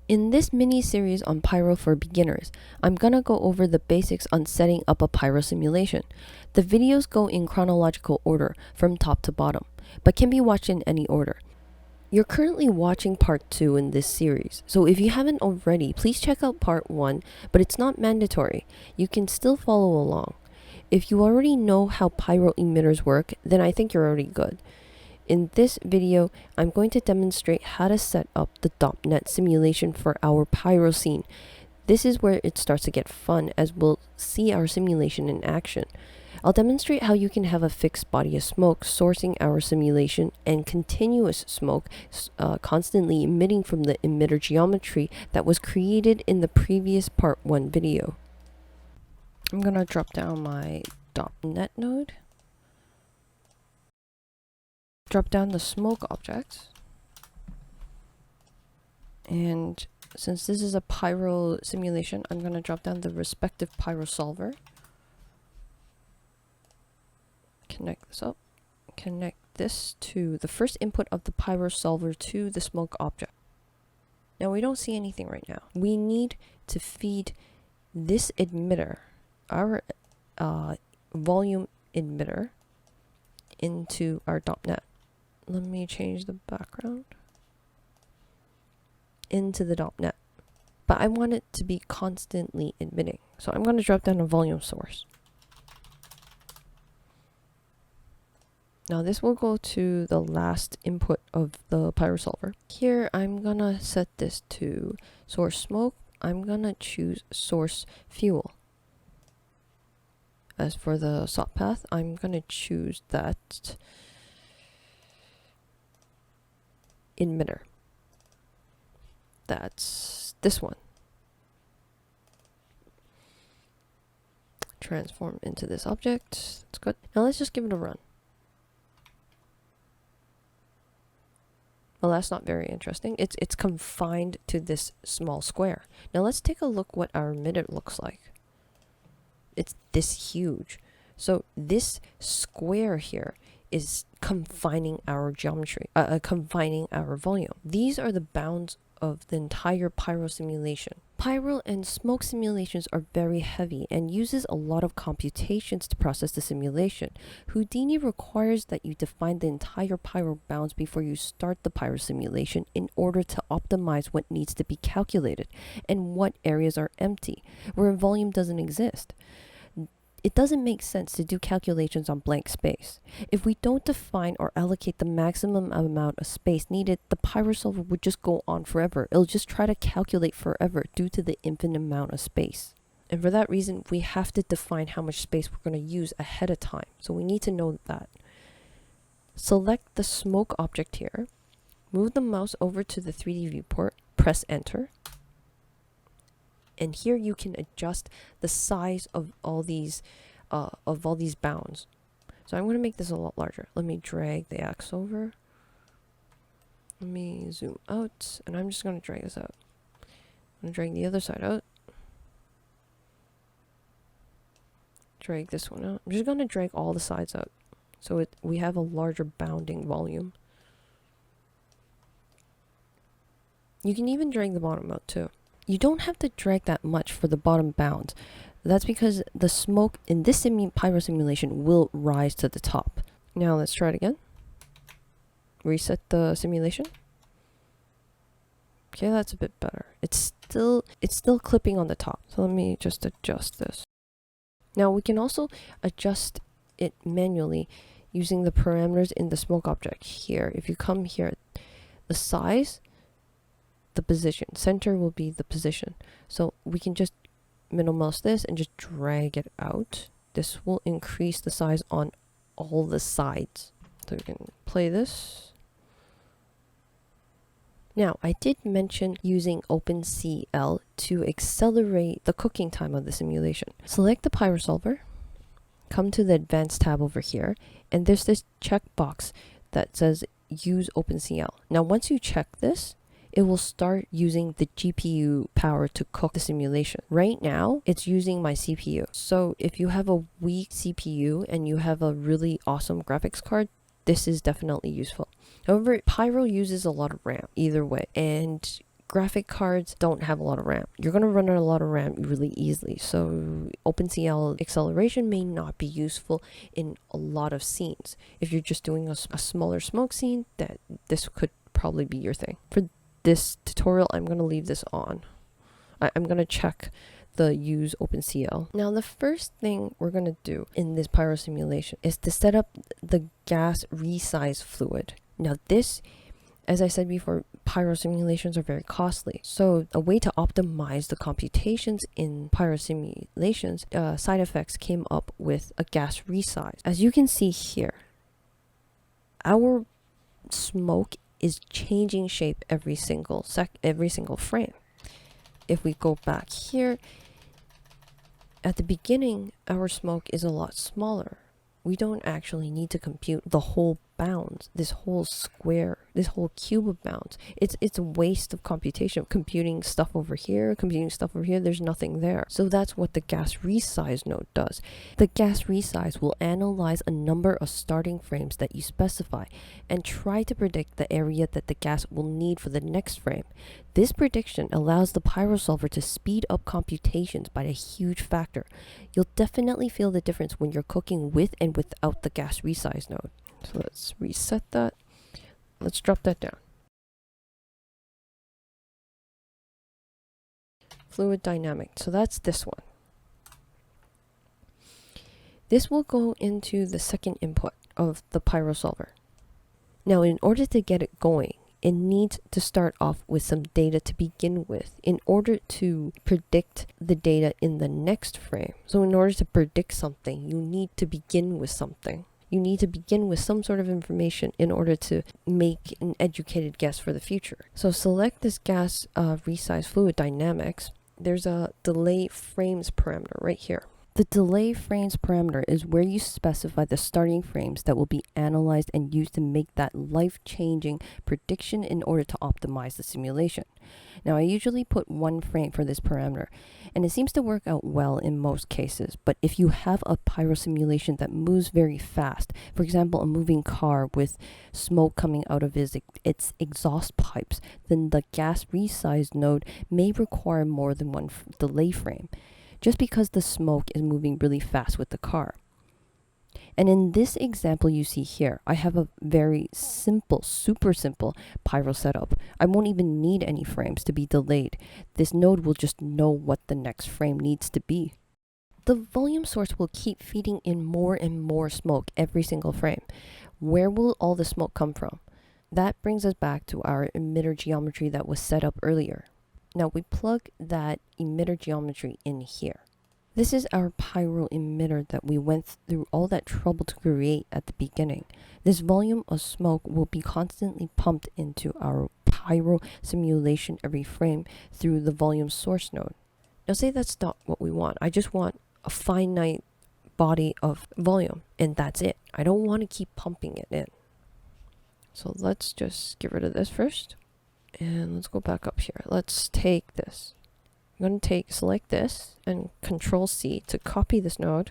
In this mini-series on Pyro for beginners, I'm gonna go over the basics on setting up a Pyro simulation. The videos go in chronological order from top to bottom, but can be watched in any order. You're currently watching part 2 in this series, so if you haven't already, please check out part 1, but it's not mandatory. You can still follow along. If you already know how Pyro emitters work, then I think you're already good. In this video, I'm going to demonstrate how to set up the dopnet simulation for our Pyro scene. This is where it starts to get fun, as we'll see our simulation in action. I'll demonstrate how you can have a fixed body of smoke sourcing our simulation and continuous smoke constantly emitting from the emitter geometry that was created in the previous part 1 video. I'm gonna drop down my dopnet node. Drop down the smoke object, and since this is a Pyro simulation, I'm going to drop down the respective Pyro solver, connect this up, connect this to the first input of the Pyro solver to the smoke object. Now we don't see anything right now. We need to feed this emitter, our volume emitter, into our dopnet. Let me change the background into the dopnet, but I want it to be constantly emitting, so I'm going to drop down a volume source. Now this will go to the last input of the Pyro solver. Here I'm gonna set this to source smoke. I'm gonna choose source fuel. As for the SOP path, I'm gonna choose that emitter. That's this one. Transform into this object. That's good. Now let's just give it a run. Well, that's not very interesting. It's confined to this small square. Now let's take a look what our emitter looks like. It's this huge. So this square here is confining our geometry, confining our volume. These are the bounds of the entire Pyro simulation. Pyro and smoke simulations are very heavy and uses a lot of computations to process the simulation. Houdini requires that you define the entire Pyro bounds before you start the Pyro simulation in order to optimize what needs to be calculated and what areas are empty, where volume doesn't exist. It doesn't make sense to do calculations on blank space. If we don't define or allocate the maximum amount of space needed, the Pyro solver would just go on forever. It'll just try to calculate forever due to the infinite amount of space. And for that reason, we have to define how much space we're going to use ahead of time. So we need to know that. Select the smoke object here. Move the mouse over to the 3D viewport. Press enter. And here you can adjust the size of all these bounds. So I'm going to make this a lot larger. Let me drag the X over. Let me zoom out, and I'm just going to drag this out. I'm going to drag the other side out. Drag this one out. I'm just going to drag all the sides out, so we have a larger bounding volume. You can even drag the bottom out too. You don't have to drag that much for the bottom bounds. That's because the smoke in this Pyro simulation will rise to the top. Now let's try it again. Reset the simulation. Okay, that's a bit better. It's still clipping on the top. So let me just adjust this. Now we can also adjust it manually using the parameters in the smoke object here. If you come here, the size, the position, center will be the position. So we can just middle mouse this and just drag it out. This will increase the size on all the sides. So we can play this. Now, I did mention using OpenCL to accelerate the cooking time of the simulation. Select the Pyro solver, come to the Advanced tab over here, and there's this checkbox that says Use OpenCL. Now, once you check this, it will start using the GPU power to cook the simulation. Right now, it's using my CPU. So if you have a weak CPU and you have a really awesome graphics card, this is definitely useful. However, Pyro uses a lot of RAM either way, and graphic cards don't have a lot of RAM. You're going to run out a lot of RAM really easily. So OpenCL acceleration may not be useful in a lot of scenes. If you're just doing a smaller smoke scene, that this could probably be your thing. For this tutorial, I'm going to leave this on. I'm going to check the use OpenCL. Now the first thing we're going to do in this pyro simulation is to set up the gas resize fluid. Now this, as I said before, pyro simulations are very costly. So a way to optimize the computations in pyro simulations, sidefx came up with a gas resize. As you can see here, our smoke is changing shape every single frame. If we go back here, at the beginning, our smoke is a lot smaller. We don't actually need to compute the whole bounds, this whole square, this whole cube of bounds. It's a waste of computation. Computing stuff over here, there's nothing there. So that's what the gas resize node does. The gas resize will analyze a number of starting frames that you specify and try to predict the area that the gas will need for the next frame. This prediction allows the pyro solver to speed up computations by a huge factor. You'll definitely feel the difference when you're cooking with and without the gas resize node. So let's reset that. Let's drop that down. Fluid dynamic. So that's this one. This will go into the second input of the pyro solver. Now, in order to get it going, it needs to start off with some data to begin with in order to predict the data in the next frame. So in order to predict something, you need to begin with something. You need to begin with some sort of information in order to make an educated guess for the future. So select this gas resize fluid dynamics. There's a delay frames parameter right here. The delay frames parameter is where you specify the starting frames that will be analyzed and used to make that life-changing prediction in order to optimize the simulation. Now, I usually put 1 frame for this parameter, and it seems to work out well in most cases. But if you have a pyro simulation that moves very fast, for example, a moving car with smoke coming out of its exhaust pipes, then the gas resize node may require more than 1 delay frame, just because the smoke is moving really fast with the car. And in this example you see here, I have a very simple, super simple pyro setup. I won't even need any frames to be delayed. This node will just know what the next frame needs to be. The volume source will keep feeding in more and more smoke every single frame. Where will all the smoke come from? That brings us back to our emitter geometry that was set up earlier. Now we plug that emitter geometry in here. This is our pyro emitter that we went through all that trouble to create at the beginning. This volume of smoke will be constantly pumped into our pyro simulation every frame through the volume source node. Now say that's not what we want. I just want a finite body of volume and that's it. I don't want to keep pumping it in. So let's just get rid of this first. And let's go back up here. Let's take this. I'm going to select this and Control C to copy this node.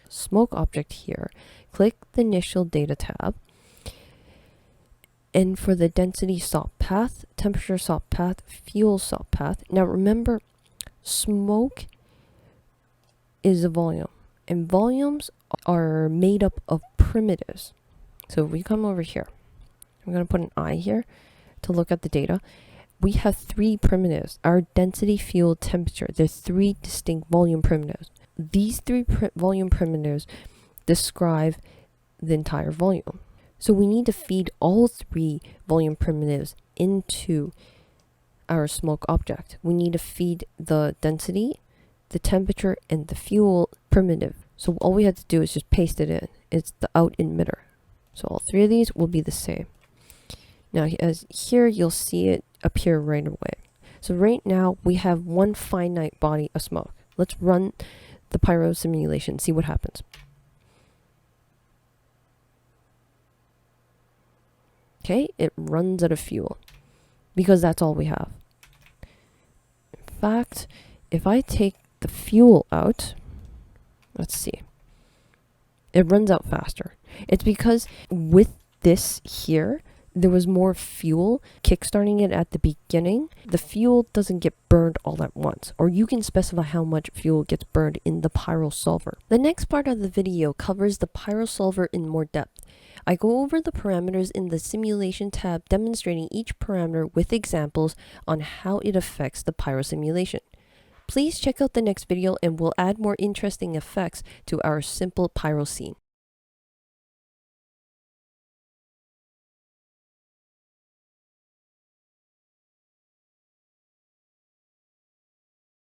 Smoke object here. Click the initial data tab. And for the density salt path, temperature salt path, fuel salt path. Now remember, smoke is a volume. And volumes are made up of primitives. So if we come over here, I'm going to put an I here to look at the data. We have 3 primitives. Our density, fuel, temperature. There's 3 distinct volume primitives. These 3 volume primitives describe the entire volume. So we need to feed all 3 volume primitives into our smoke object. We need to feed the density, the temperature, and the fuel primitive. So all we have to do is just paste it in. It's the out emitter. So all 3 of these will be the same. Now, as here, you'll see it appear right away. So right now, we have 1 finite body of smoke. Let's run the pyro simulation, see what happens. Okay, it runs out of fuel because that's all we have. In fact, if I take the fuel out, let's see, it runs out faster. It's because with this here, there was more fuel kickstarting it at the beginning, the fuel doesn't get burned all at once, or you can specify how much fuel gets burned in the Pyro solver. The next part of the video covers the Pyro solver in more depth. I go over the parameters in the simulation tab, demonstrating each parameter with examples on how it affects the Pyro simulation. Please check out the next video and we'll add more interesting effects to our simple Pyro scene.